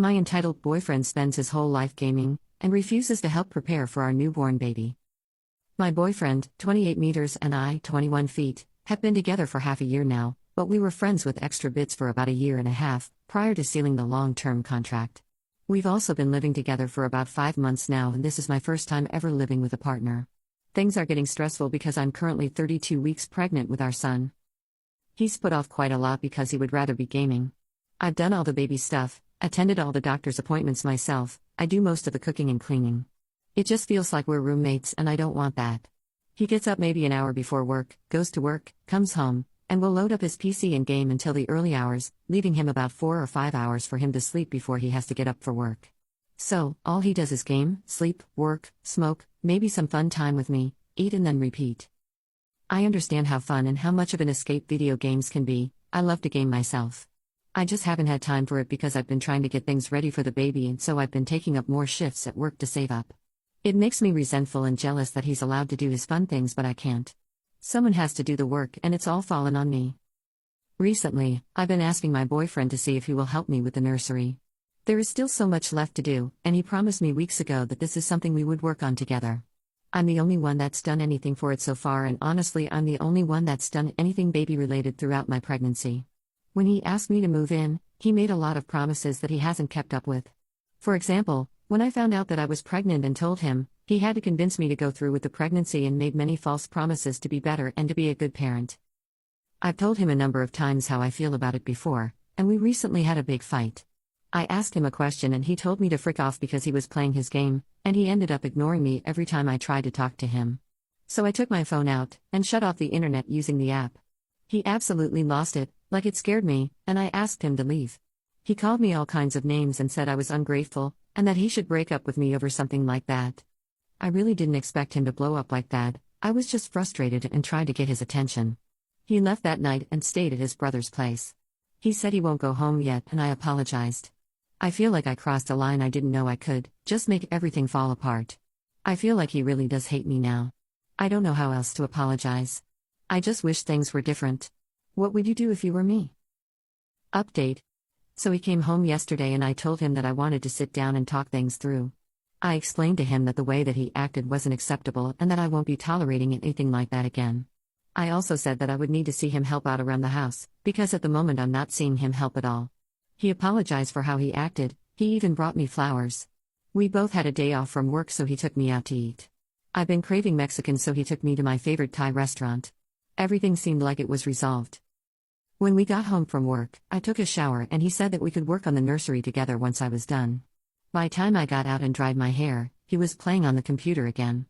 My entitled boyfriend spends his whole life gaming and refuses to help prepare for our newborn baby. My boyfriend, 28 meters, and I, 21 feet, have been together for half a year now, but we were friends with extra bits for about a year and a half, prior to sealing the long-term contract. We've also been living together for about 5 months now, and this is my first time ever living with a partner. Things are getting stressful because I'm currently 32 weeks pregnant with our son. He's put off quite a lot because he would rather be gaming. I've done all the baby stuff, attended all the doctor's appointments myself, I do most of the cooking and cleaning. It just feels like we're roommates, and I don't want that. He gets up maybe an hour before work, goes to work, comes home, and will load up his PC and game until the early hours, leaving him about 4 or 5 hours for him to sleep before he has to get up for work. So, all he does is game, sleep, work, smoke, maybe some fun time with me, eat and then repeat. I understand how fun and how much of an escape video games can be. I love to game myself. I just haven't had time for it because I've been trying to get things ready for the baby, and so I've been taking up more shifts at work to save up. It makes me resentful and jealous that he's allowed to do his fun things but I can't. Someone has to do the work, and it's all fallen on me. Recently, I've been asking my boyfriend to see if he will help me with the nursery. There is still so much left to do, and he promised me weeks ago that this is something we would work on together. I'm the only one that's done anything for it so far, and honestly I'm the only one that's done anything baby-related throughout my pregnancy. When he asked me to move in, he made a lot of promises that he hasn't kept up with. For example, when I found out that I was pregnant and told him, he had to convince me to go through with the pregnancy and made many false promises to be better and to be a good parent. I've told him a number of times how I feel about it before, and we recently had a big fight. I asked him a question and he told me to frick off because he was playing his game, and he ended up ignoring me every time I tried to talk to him. So I took my phone out and shut off the internet using the app. He absolutely lost it, like it scared me, and I asked him to leave. He called me all kinds of names and said I was ungrateful, and that he should break up with me over something like that. I really didn't expect him to blow up like that. I was just frustrated and tried to get his attention. He left that night and stayed at his brother's place. He said he won't go home yet, and I apologized. I feel like I crossed a line I didn't know I could, just make everything fall apart. I feel like he really does hate me now. I don't know how else to apologize. I just wish things were different. What would you do if you were me? Update. So he came home yesterday and I told him that I wanted to sit down and talk things through. I explained to him that the way that he acted wasn't acceptable and that I won't be tolerating anything like that again. I also said that I would need to see him help out around the house, because at the moment I'm not seeing him help at all. He apologized for how he acted, he even brought me flowers. We both had a day off from work, so he took me out to eat. I've been craving Mexican, so he took me to my favorite Thai restaurant. Everything seemed like it was resolved. When we got home from work, I took a shower and he said that we could work on the nursery together once I was done. By the time I got out and dried my hair, he was playing on the computer again.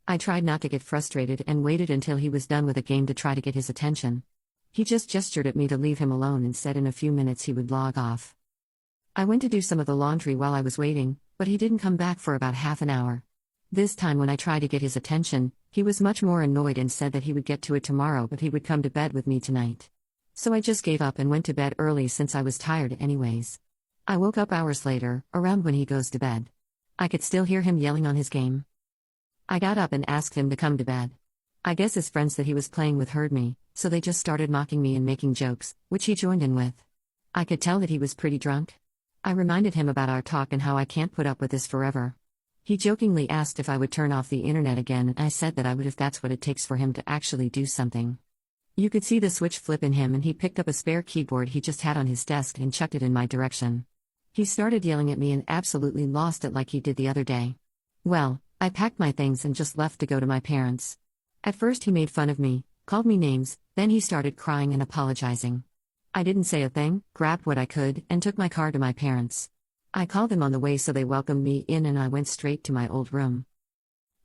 I tried not to get frustrated and waited until he was done with a game to try to get his attention. He just gestured at me to leave him alone and said in a few minutes he would log off. I went to do some of the laundry while I was waiting, but he didn't come back for about half an hour. This time when I tried to get his attention, he was much more annoyed and said that he would get to it tomorrow, but he would come to bed with me tonight. So I just gave up and went to bed early since I was tired anyways. I woke up hours later, around when he goes to bed. I could still hear him yelling on his game. I got up and asked him to come to bed. I guess his friends that he was playing with heard me, so they just started mocking me and making jokes, which he joined in with. I could tell that he was pretty drunk. I reminded him about our talk and how I can't put up with this forever. He jokingly asked if I would turn off the internet again, and I said that I would if that's what it takes for him to actually do something. You could see the switch flip in him, and he picked up a spare keyboard he just had on his desk and chucked it in my direction. He started yelling at me and absolutely lost it like he did the other day. Well, I packed my things and just left to go to my parents'. At first he made fun of me, called me names, then he started crying and apologizing. I didn't say a thing, grabbed what I could, and took my car to my parents'. I called them on the way, so they welcomed me in and I went straight to my old room.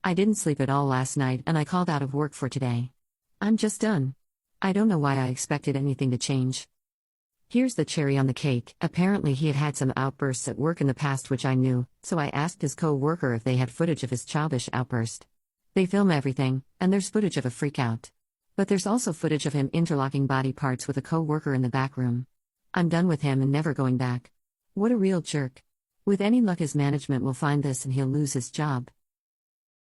I didn't sleep at all last night and I called out of work for today. I'm just done. I don't know why I expected anything to change. Here's the cherry on the cake. Apparently he had had some outbursts at work in the past which I knew, so I asked his co-worker if they had footage of his childish outburst. They film everything, and there's footage of a freakout. But there's also footage of him interlocking body parts with a co-worker in the back room. I'm done with him and never going back. What a real jerk. With any luck his management will find this and he'll lose his job.